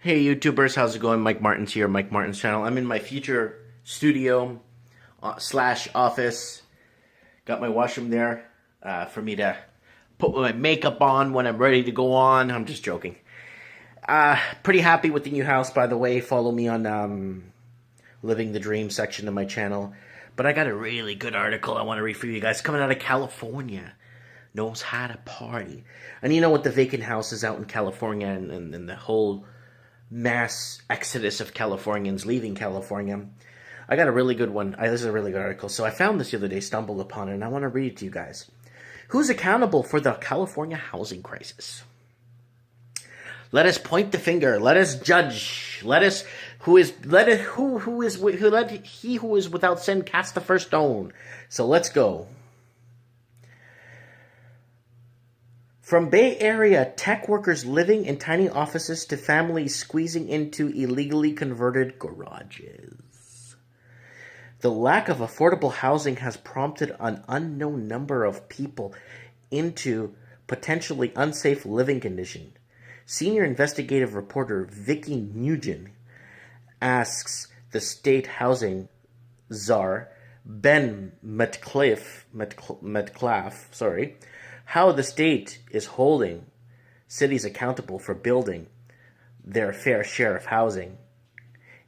Hey YouTubers, how's it going? Mike Martin's here, Mike Martin's channel. I'm in my future studio slash office. Got my washroom there for me to put my makeup on when I'm ready to go on. I'm just joking. Pretty happy with the new house, by the way. Follow me on Living the Dream section of my channel. But I got a really good article I want to read for you guys coming out of California. Knows how to party. And you know, with the vacant houses out in California and the whole mass exodus of Californians leaving California, I got a really good one. This is a really good article. So I found this the other day, stumbled upon it, and I want to read it to you guys. Who's accountable for the California housing crisis? Let us point the finger. Let us judge. Let he who is without sin cast the first stone. So let's go. From Bay Area tech workers living in tiny offices to families squeezing into illegally converted garages. The lack of affordable housing has prompted an unknown number of people into potentially unsafe living conditions. Senior investigative reporter Vicki Nugent asks the state housing czar Ben Metcalf, how the state is holding cities accountable for building their fair share of housing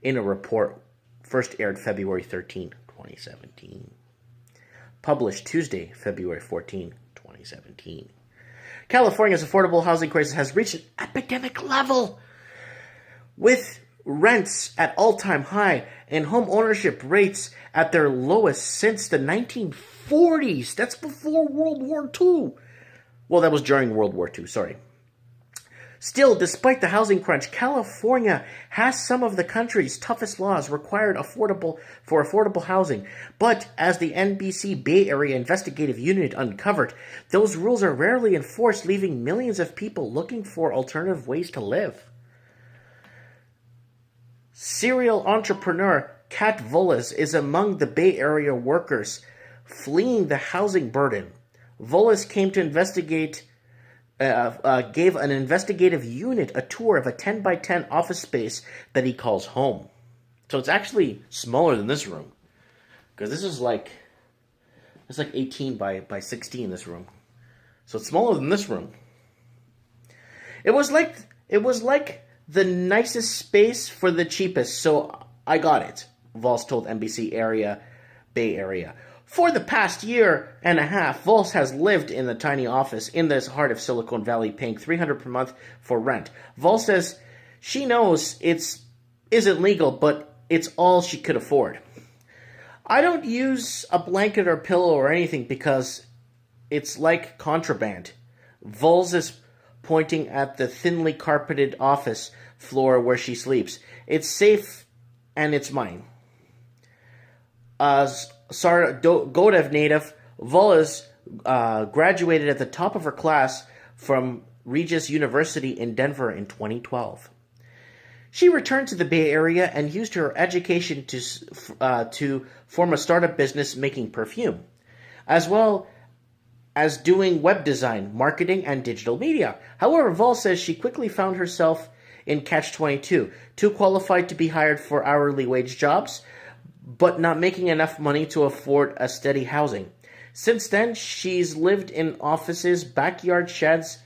in a report first aired February 13, 2017. Published Tuesday, February 14, 2017. California's affordable housing crisis has reached an epidemic level, with rents at all-time high and home ownership rates at their lowest since the 1940s. That's before World War II. Well, that was during World War II, sorry. Still, despite the housing crunch, California has some of the country's toughest laws required for affordable housing. But as the NBC Bay Area Investigative Unit uncovered, those rules are rarely enforced, leaving millions of people looking for alternative ways to live. Serial entrepreneur Kat Volas is among the Bay Area workers fleeing the housing burden. Volas came to investigate, gave an investigative unit a tour of a 10 by 10 office space that he calls home. So it's actually smaller than this room, because this is it's like 18 by 16, this room. So it's smaller than this room. It was like the nicest space for the cheapest, so I got it, Vols told NBC Bay Area. For the past year and a half, Vols has lived in the tiny office in the heart of Silicon Valley, paying $300 per month for rent. Vols says she knows it isn't legal, but it's all she could afford. I don't use a blanket or pillow or anything because it's like contraband. Vols is pointing at the thinly carpeted office floor where she sleeps. It's safe and it's mine. Godev native, Volas graduated at the top of her class from Regis University in Denver in 2012. She returned to the Bay Area and used her education to form a startup business making perfume, as well as doing web design, marketing, and digital media. However, Vol says she quickly found herself in Catch-22, too qualified to be hired for hourly wage jobs, but not making enough money to afford a steady housing. Since then, she's lived in offices, backyard sheds,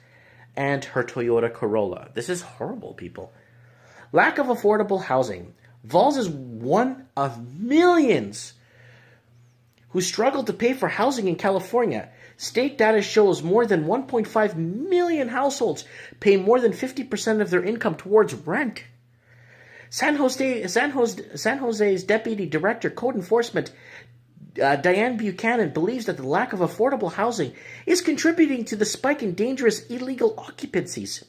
and her Toyota Corolla. This is horrible, people. Lack of affordable housing. Vols is one of millions who struggle to pay for housing in California. State data shows more than 1.5 million households pay more than 50% of their income towards rent. San Jose's Deputy Director, Code Enforcement, Diane Buchanan, believes that the lack of affordable housing is contributing to the spike in dangerous illegal occupancies.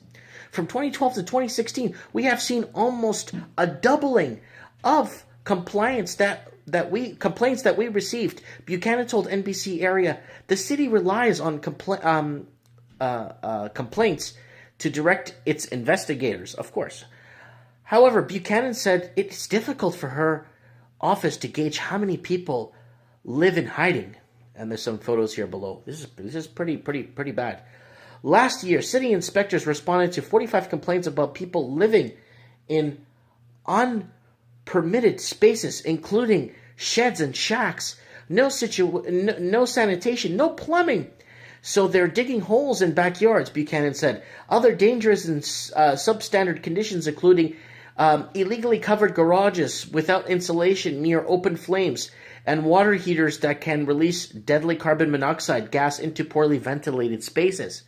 From 2012 to 2016, we have seen almost a doubling of complaints that we received. Buchanan told NBC Area the city relies on complaints to direct its investigators, of course. However, Buchanan said it's difficult for her office to gauge how many people live in hiding. And there's some photos here below. This is pretty bad. Last year, city inspectors responded to 45 complaints about people living in unpermitted spaces, including sheds and shacks. No sanitation, no plumbing. So they're digging holes in backyards, Buchanan said. Other dangerous and substandard conditions, including illegally covered garages without insulation near open flames, and water heaters that can release deadly carbon monoxide gas into poorly ventilated spaces.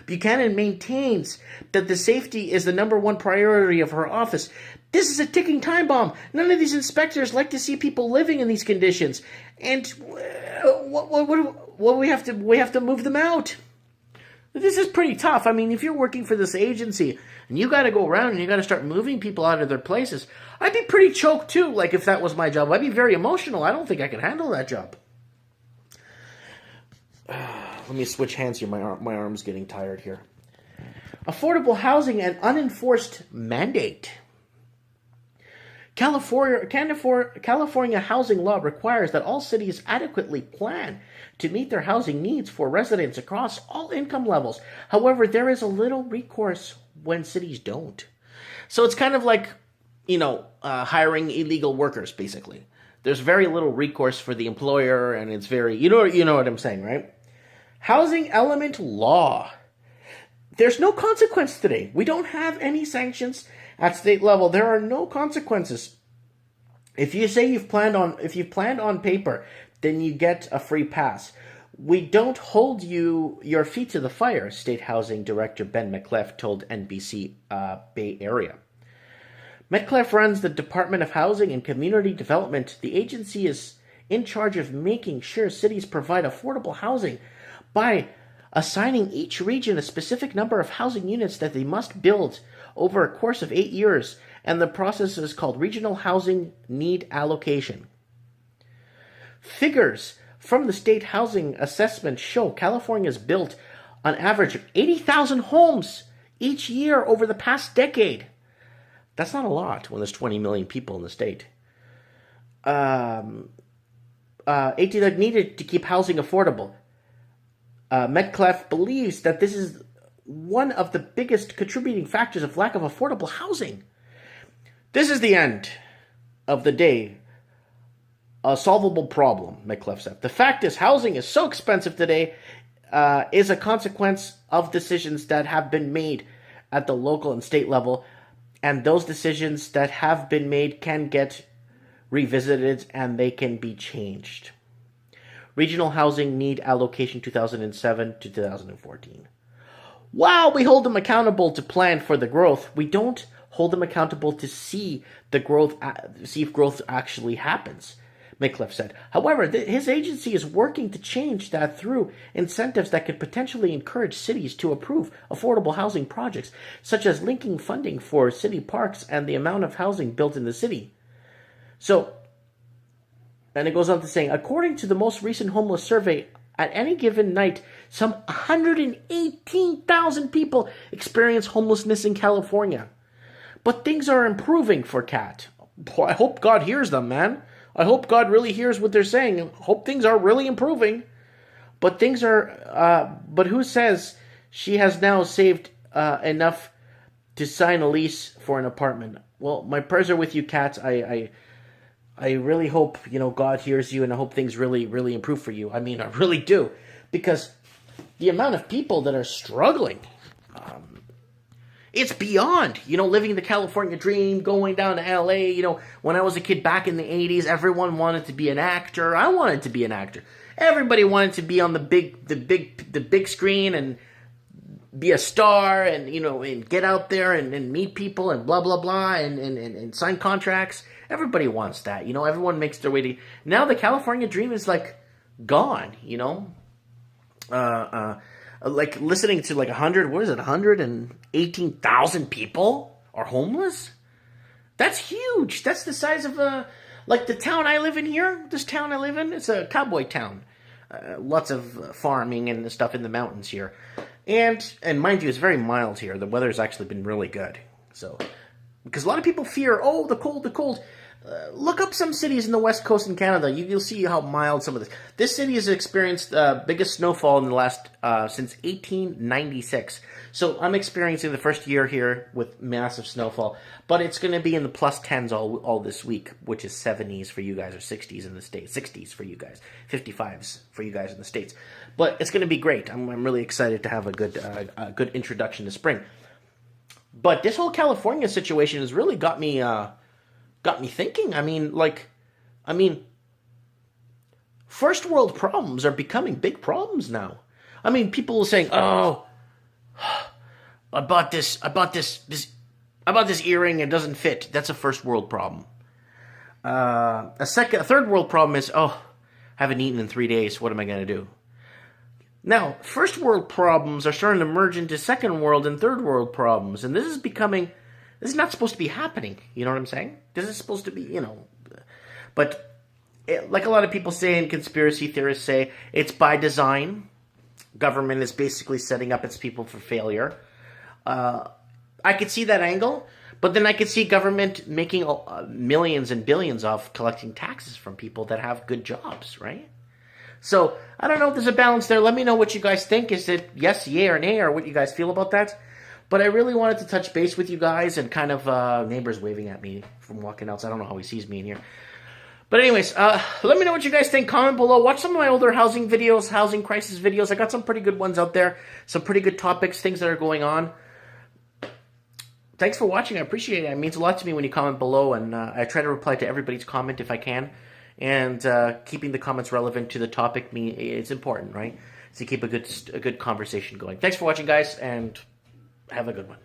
Buchanan maintains that the safety is the number one priority of her office. This is a ticking time bomb. None of these inspectors like to see people living in these conditions. And what we have to move them out. This is pretty tough. I mean, if you're working for this agency and you got to go around and you got to start moving people out of their places, I'd be pretty choked too. Like if that was my job, I'd be very emotional. I don't think I could handle that job. Let me switch hands here. My arm's getting tired here. Affordable housing and unenforced mandate. California housing law requires that all cities adequately plan to meet their housing needs for residents across all income levels. However, there is a little recourse when cities don't. So it's kind of like, hiring illegal workers, basically. There's very little recourse for the employer, and it's very, you know what I'm saying, right? Housing element law. There's no consequence today. We don't have any sanctions at state level. There are no consequences. If you say you've planned on paper, then you get a free pass. We don't hold your feet to the fire, State Housing Director Ben McClellan told NBC Bay Area. McClellan runs the Department of Housing and Community Development. The agency is in charge of making sure cities provide affordable housing by assigning each region a specific number of housing units that they must build over a course of 8 years, and the process is called Regional Housing Need Allocation. Figures from the State Housing Assessment show California's built on average 80,000 homes each year over the past decade. That's not a lot when there's 20 million people in the state. 80 that needed to keep housing affordable. Metcalf believes that this is one of the biggest contributing factors of lack of affordable housing. This is the end of the day. A solvable problem, Metcalf said. The fact is, housing is so expensive today is a consequence of decisions that have been made at the local and state level, and those decisions that have been made can get revisited and they can be changed. Regional Housing Need Allocation 2007 to 2014. While we hold them accountable to plan for the growth, we don't hold them accountable to see if growth actually happens, Micklef said. However, his agency is working to change that through incentives that could potentially encourage cities to approve affordable housing projects, such as linking funding for city parks and the amount of housing built in the city. So, and it goes on to saying, according to the most recent homeless survey, at any given night, some 118,000 people experience homelessness in California. But things are improving for Cat. Boy, I hope God hears them, man. I hope God really hears what they're saying. I hope things are really improving. But things are, but who says she has now saved enough to sign a lease for an apartment? Well, my prayers are with you, Kat. I really hope, God hears you, and I hope things really, really improve for you. I mean, I really do. Because the amount of people that are struggling, it's beyond, living the California dream, going down to LA. When I was a kid back in the 80s, everyone wanted to be an actor. I wanted to be an actor. Everybody wanted to be on the big screen and be a star and, and get out there and meet people and blah, blah, blah, and sign contracts. Everybody wants that, everyone makes their way to... Now the California dream is, gone, like listening to 118,000 people are homeless? That's huge. That's the size of the town I live in here. This town I live in, it's a cowboy town. Lots of farming and stuff in the mountains here. And mind you, it's very mild here. The weather's actually been really good. So because a lot of people fear, oh, the cold, the cold. Look up some cities in the west coast in Canada. You'll see how mild some of this. This city has experienced the biggest snowfall in the last since 1896. So I'm experiencing the first year here with massive snowfall, but it's going to be in the plus 10s all this week, which is 70s for you guys or 60s in the States, 60s for you guys, 55s for you guys in the States. But it's going to be great. I'm really excited to have a good introduction to spring. But this whole California situation has really got me thinking. I mean, first world problems are becoming big problems now. I mean, people are saying, "Oh, I bought this earring, it doesn't fit." That's a first world problem. A third world problem is, "Oh, I haven't eaten in 3 days. What am I going to do?" Now, first world problems are starting to merge into second world and third world problems, and this is not supposed to be happening. You know what I'm saying? This is supposed to be, but like a lot of people say and conspiracy theorists say, it's by design. Government is basically setting up its people for failure. I could see that angle, but then I could see government making millions and billions off collecting taxes from people that have good jobs, right? So, I don't know if there's a balance there. Let me know what you guys think. Is it yes, yay, or nay, or what you guys feel about that? But I really wanted to touch base with you guys, and kind of neighbors waving at me from walking outside. I don't know how he sees me in here. But anyways, let me know what you guys think. Comment below. Watch some of my older housing videos, housing crisis videos. I got some pretty good ones out there. Some pretty good topics, things that are going on. Thanks for watching. I appreciate it. It means a lot to me when you comment below, and I try to reply to everybody's comment if I can. And keeping the comments relevant to the topic, it's important, right? To keep a good conversation going. Thanks for watching, guys, and have a good one.